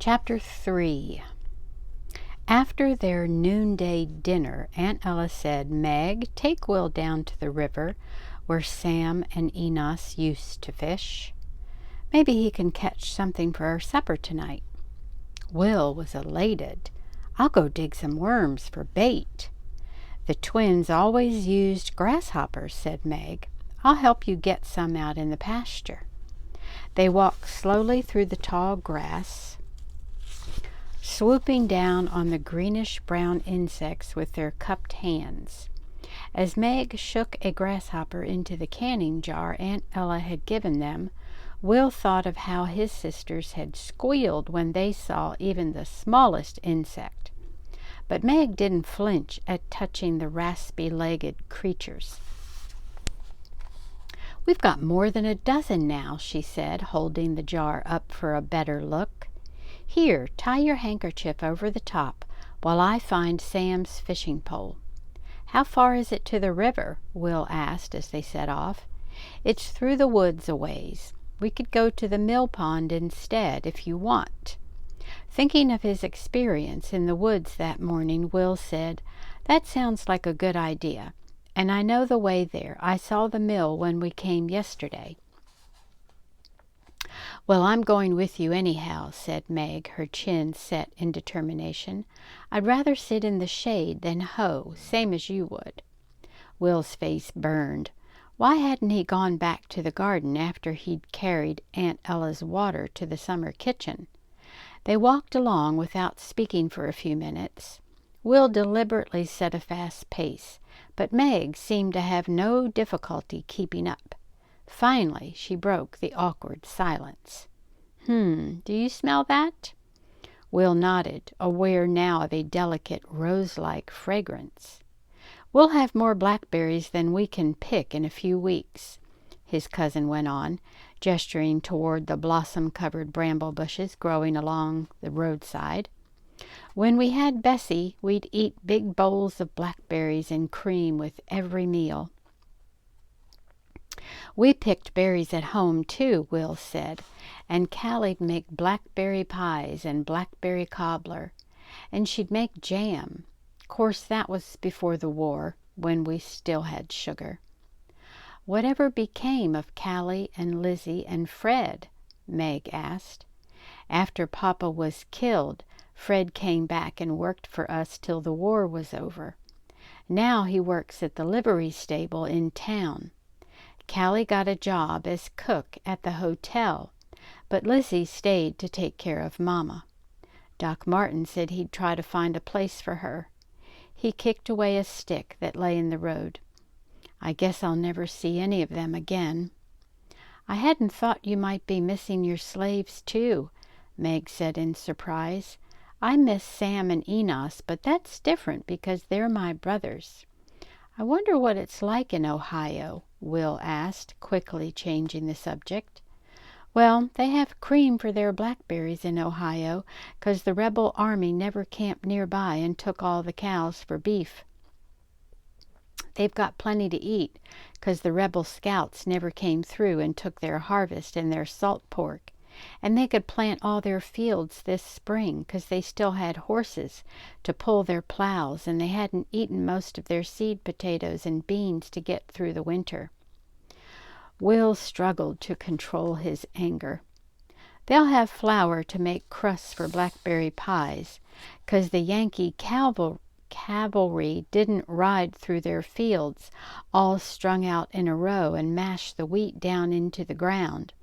Chapter 3. After their noonday dinner, Aunt Ella said, "Meg, take Will down to the river where Sam and Enos used to fish. Maybe he can catch something for our supper tonight." Will was elated. "I'll go dig some worms for bait." "The twins always used grasshoppers," said Meg. "I'll help you get some out in the pasture." They walked slowly through the tall grass, swooping down on the greenish-brown insects with their cupped hands. As Meg shook a grasshopper into the canning jar Aunt Ella had given them, Will thought of how his sisters had squealed when they saw even the smallest insect. But Meg didn't flinch at touching the raspy-legged creatures. "We've got more than a dozen now," she said, holding the jar up for a better look. "Here, tie your handkerchief over the top while I find Sam's fishing pole." "How far is it to the river?" Will asked as they set off. "It's through the woods a ways. We could go to the mill pond instead if you want." Thinking of his experience in the woods that morning, Will said, "That sounds like a good idea, and I know the way there. I saw the mill when we came yesterday." "Well, I'm going with you anyhow," said Meg, her chin set in determination. "I'd rather sit in the shade than hoe, same as you would." Will's face burned. Why hadn't he gone back to the garden after he'd carried Aunt Ella's water to the summer kitchen? They walked along without speaking for a few minutes. Will deliberately set a fast pace, but Meg seemed to have no difficulty keeping up. Finally, she broke the awkward silence. Do you smell that?" Will nodded, aware now of a delicate rose-like fragrance. "We'll have more blackberries than we can pick in a few weeks," his cousin went on, gesturing toward the blossom-covered bramble bushes growing along the roadside. "When we had Bessie, we'd eat big bowls of blackberries and cream with every meal." "We picked berries at home, too," Will said, "and Callie'd make blackberry pies and blackberry cobbler, and she'd make jam. Course that was before the war, when we still had sugar." "Whatever became of Callie and Lizzie and Fred?" Meg asked. "After Papa was killed, Fred came back and worked for us till the war was over. Now he works at the livery stable in town. Callie got a job as cook at the hotel, but Lizzie stayed to take care of Mama. Doc Martin said he'd try to find a place for her." He kicked away a stick that lay in the road. "I guess I'll never see any of them again." "I hadn't thought you might be missing your slaves, too," Meg said in surprise. "I miss Sam and Enos, but that's different because they're my brothers." "I wonder what it's like in Ohio?" Will asked, quickly changing the subject. "Well, they have cream for their blackberries in Ohio, 'cause the rebel army never camped nearby and took all the cows for beef. They've got plenty to eat, 'cause the rebel scouts never came through and took their harvest and their salt pork. And they could plant all their fields this spring, 'cause they still had horses to pull their plows, and they hadn't eaten most of their seed potatoes and beans to get through the winter." Will struggled to control his anger. "They'll have flour to make crusts for blackberry pies, 'cause the Yankee cavalry didn't ride through their fields all strung out in a row and mash the wheat down into the ground.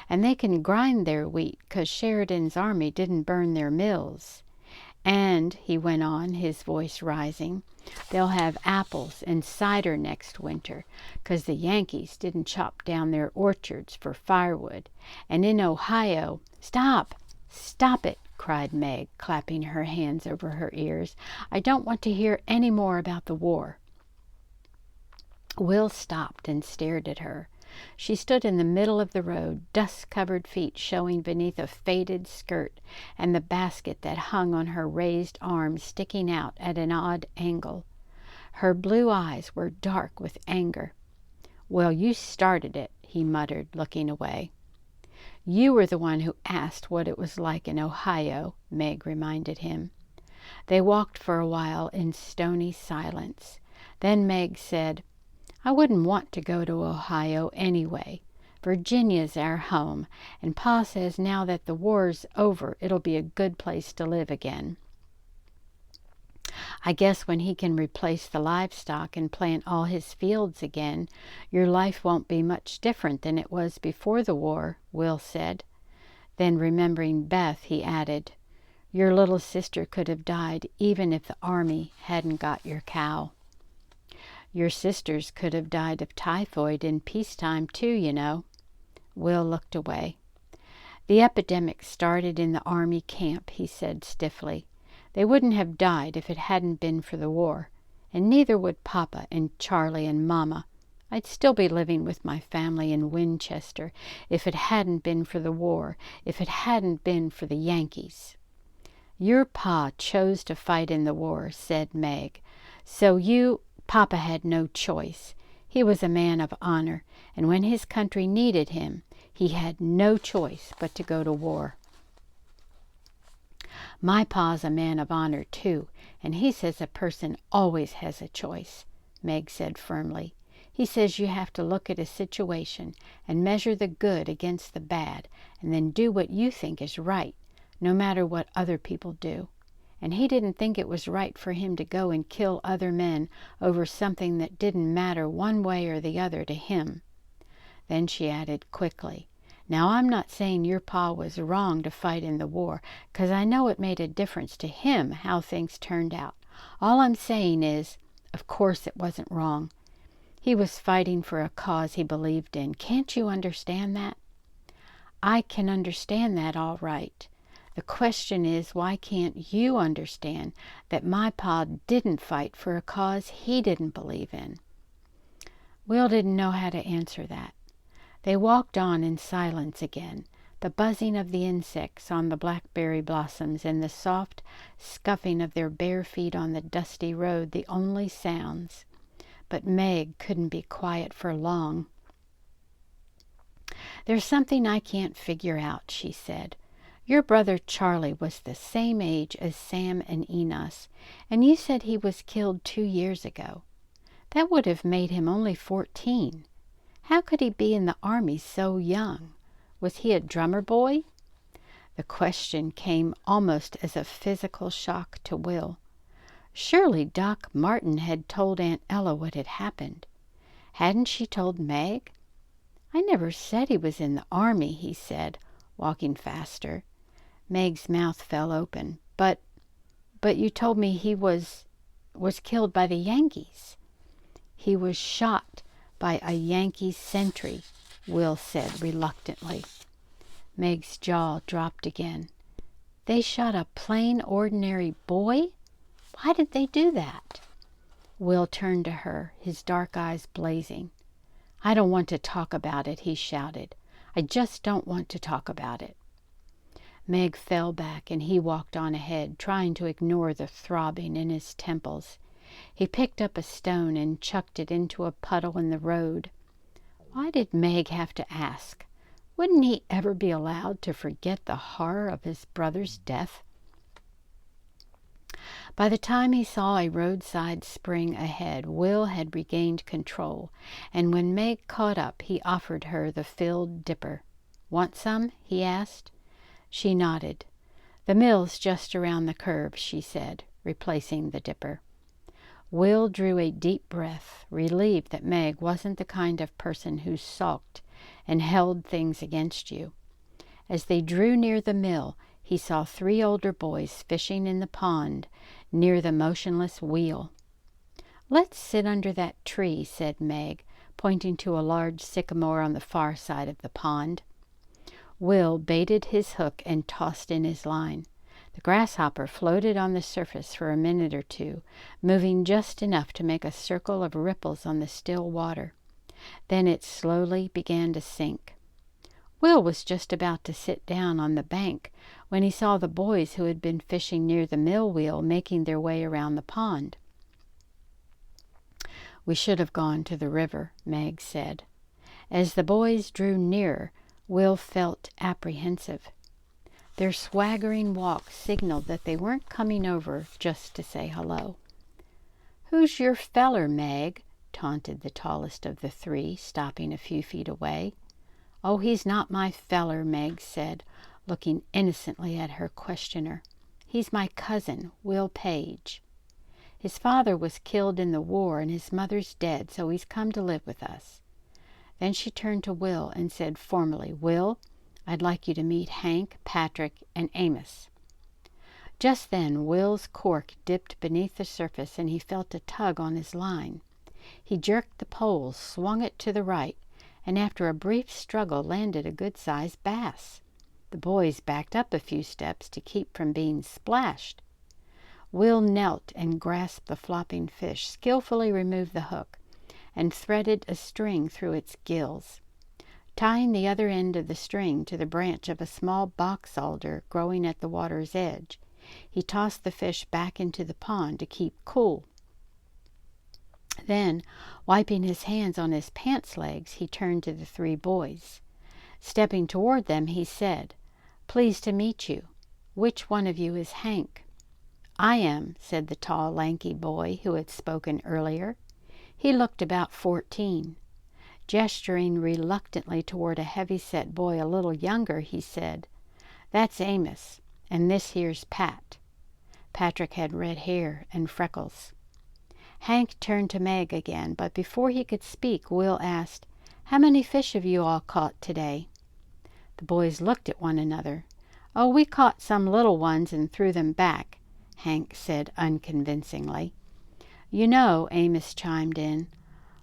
And they can grind their wheat, 'cause Sheridan's army didn't burn their mills. And," he went on, his voice rising, "they'll have apples and cider next winter, 'cause the Yankees didn't chop down their orchards for firewood. And in Ohio—" "Stop! Stop it!" cried Meg, clapping her hands over her ears. "I don't want to hear any more about the war." Will stopped and stared at her. She stood in the middle of the road, dust-covered feet showing beneath a faded skirt, and the basket that hung on her raised arm sticking out at an odd angle. Her blue eyes were dark with anger. "Well, you started it," he muttered, looking away. You were the one who asked what it was like in Ohio, Meg reminded him. They walked for a while in stony silence. Then Meg said, I wouldn't want to go to Ohio anyway. Virginia's our home, and Pa says now that the war's over, it'll be a good place to live again. I guess when he can replace the livestock and plant all his fields again, your life won't be much different than it was before the war, Will said. Then, remembering Beth, he added, Your little sister could have died even if the army hadn't got your cow. Your sisters could have died of typhoid in peacetime too, you know. Will looked away. The epidemic started in the army camp, he said stiffly. They wouldn't have died if it hadn't been for the war, and neither would Papa and Charlie and Mama. I'd still be living with my family in Winchester if it hadn't been for the war, if it hadn't been for the Yankees. Your Pa chose to fight in the war, said Meg, so Papa had no choice. He was a man of honor, and when his country needed him, he had no choice but to go to war. My Pa's a man of honor, too, and he says a person always has a choice, Meg said firmly. He says you have to look at a situation and measure the good against the bad, and then do what you think is right, no matter what other people do. And he didn't think it was right for him to go and kill other men over something that didn't matter one way or the other to him. Then she added quickly, Now I'm not saying your Pa was wrong to fight in the war, 'cause I know it made a difference to him how things turned out. All I'm saying is, of course it wasn't wrong. He was fighting for a cause he believed in. Can't you understand that? I can understand that all right. The question is, why can't you understand that my Pa didn't fight for a cause he didn't believe in? Will didn't know how to answer that. They walked on in silence again, the buzzing of the insects on the blackberry blossoms and the soft scuffing of their bare feet on the dusty road the only sounds. But Meg couldn't be quiet for long. There's something I can't figure out, she said. Your brother Charlie was the same age as Sam and Enos, and you said he was killed 2 years ago. That would have made him only 14. How could he be in the army so young? Was he a drummer boy? The question came almost as a physical shock to Will. Surely Doc Martin had told Aunt Ella what had happened. Hadn't she told Meg? I never said he was in the army, he said, walking faster. Meg's mouth fell open. But you told me he was killed by the Yankees. He was shot by a Yankee sentry, Will said reluctantly. Meg's jaw dropped again. They shot a plain, ordinary boy? Why did they do that? Will turned to her, his dark eyes blazing. I don't want to talk about it, he shouted. I just don't want to talk about it. Meg fell back and he walked on ahead, trying to ignore the throbbing in his temples. He picked up a stone and chucked it into a puddle in the road. Why did Meg have to ask? Wouldn't he ever be allowed to forget the horror of his brother's death? By the time he saw a roadside spring ahead, Will had regained control, and when Meg caught up, he offered her the filled dipper. Want some? He asked. She nodded. The mill's just around the curve, she said, replacing the dipper. Will drew a deep breath, relieved that Meg wasn't the kind of person who sulked and held things against you. As they drew near the mill, he saw 3 older boys fishing in the pond near the motionless wheel. Let's sit under that tree, said Meg, pointing to a large sycamore on the far side of the pond. Will baited his hook and tossed in his line. The grasshopper floated on the surface for a minute or two, moving just enough to make a circle of ripples on the still water. Then it slowly began to sink. Will was just about to sit down on the bank when he saw the boys who had been fishing near the mill wheel making their way around the pond. We should have gone to the river, Meg said. As the boys drew nearer, Will felt apprehensive. Their swaggering walk signaled that they weren't coming over just to say hello. "Who's your feller, Meg?" taunted the tallest of the three, stopping a few feet away. "Oh, he's not my feller," Meg said, looking innocently at her questioner. "He's my cousin, Will Page. His father was killed in the war and his mother's dead, so he's come to live with us." Then she turned to Will and said formally, "Will, I'd like you to meet Hank, Patrick, and Amos." Just then Will's cork dipped beneath the surface and he felt a tug on his line. He jerked the pole, swung it to the right, and after a brief struggle landed a good-sized bass. The boys backed up a few steps to keep from being splashed. Will knelt and grasped the flopping fish, skillfully removed the hook, and threaded a string through its gills. Tying the other end of the string to the branch of a small box alder growing at the water's edge, he tossed the fish back into the pond to keep cool. Then, wiping his hands on his pants legs, he turned to the three boys. Stepping toward them, he said, "Pleased to meet you. Which one of you is Hank?" "I am," said the tall, lanky boy who had spoken earlier. He looked about 14. Gesturing reluctantly toward a heavy-set boy a little younger, he said, "That's Amos, and this here's Pat." Patrick had red hair and freckles. Hank turned to Meg again, but before he could speak, Will asked, "How many fish have you all caught today?" The boys looked at one another. "Oh, we caught some little ones and threw them back," Hank said unconvincingly. "You know," Amos chimed in,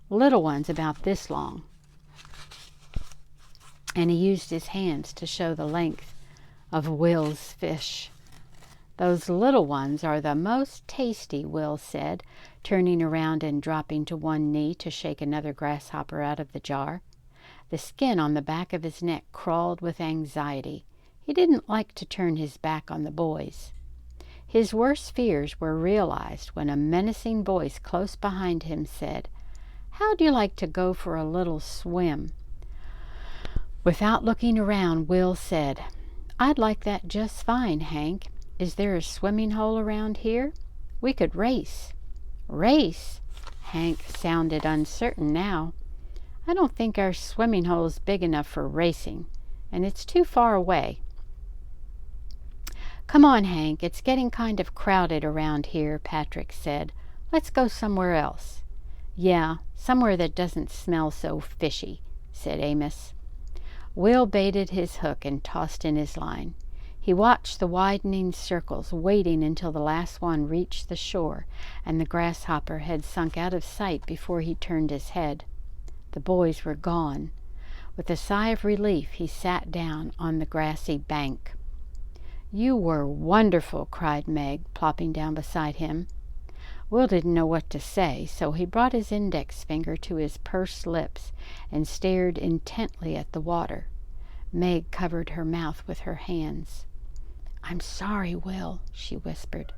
"little ones about this long." And he used his hands to show the length of Will's fish. "Those little ones are the most tasty," Will said, turning around and dropping to one knee to shake another grasshopper out of the jar. The skin on the back of his neck crawled with anxiety. He didn't like to turn his back on the boys. His worst fears were realized when a menacing voice close behind him said, "How'd you like to go for a little swim?" Without looking around, Will said, "I'd like that just fine, Hank. Is there a swimming hole around here? We could race." "Race?" Hank sounded uncertain now. "I don't think our swimming hole's big enough for racing, and it's too far away." "Come on, Hank, it's getting kind of crowded around here," Patrick said. "Let's go somewhere else." "Yeah, somewhere that doesn't smell so fishy," said Amos. Will baited his hook and tossed in his line. He watched the widening circles, waiting until the last one reached the shore and the grasshopper had sunk out of sight before he turned his head. The boys were gone. With a sigh of relief, he sat down on the grassy bank. "You were wonderful," cried Meg, plopping down beside him. Will didn't know what to say, so he brought his index finger to his pursed lips and stared intently at the water. Meg covered her mouth with her hands. "I'm sorry, Will," she whispered.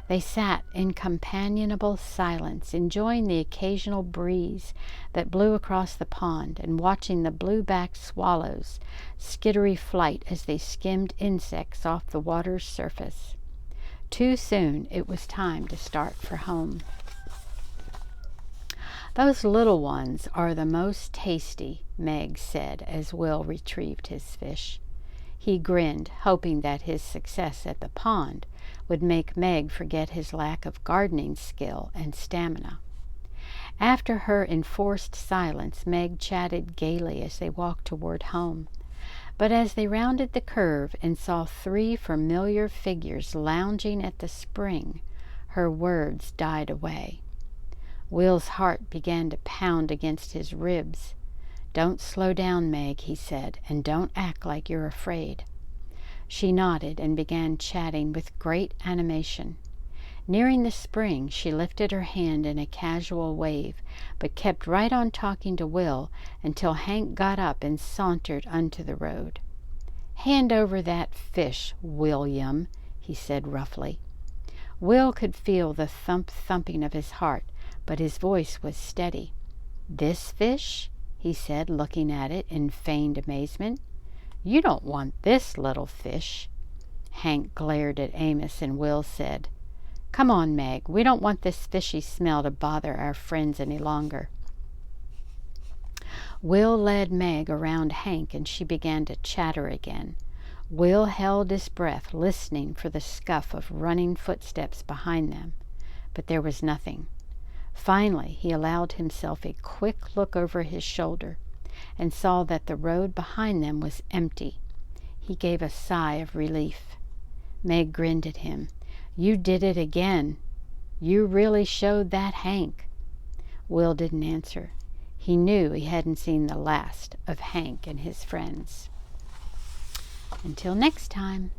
They sat in companionable silence, enjoying the occasional breeze that blew across the pond and watching the blue-backed swallows' skittery flight as they skimmed insects off the water's surface. Too soon it was time to start for home. "Those little ones are the most tasty," Meg said as Will retrieved his fish. He grinned, hoping that his success at the pond would make Meg forget his lack of gardening skill and stamina. After her enforced silence, Meg chatted gaily as they walked toward home. But as they rounded the curve and saw three familiar figures lounging at the spring, her words died away. Will's heart began to pound against his ribs. "Don't slow down, Meg," he said, "and don't act like you're afraid." She nodded and began chatting with great animation. Nearing the spring, she lifted her hand in a casual wave, but kept right on talking to Will until Hank got up and sauntered onto the road. "Hand over that fish, William," he said roughly. Will could feel the thumping of his heart, but his voice was steady. "This fish?" he said, looking at it in feigned amazement. "You don't want this, little fish." Hank glared at Amos, and Will said, "Come on, Meg. We don't want this fishy smell to bother our friends any longer." Will led Meg around Hank, and she began to chatter again. Will held his breath, listening for the scuff of running footsteps behind them, but there was nothing. Finally, he allowed himself a quick look over his shoulder and saw that the road behind them was empty. He gave a sigh of relief. Meg grinned at him. "You did it again. You really showed that Hank." Will didn't answer. He knew he hadn't seen the last of Hank and his friends. Until next time.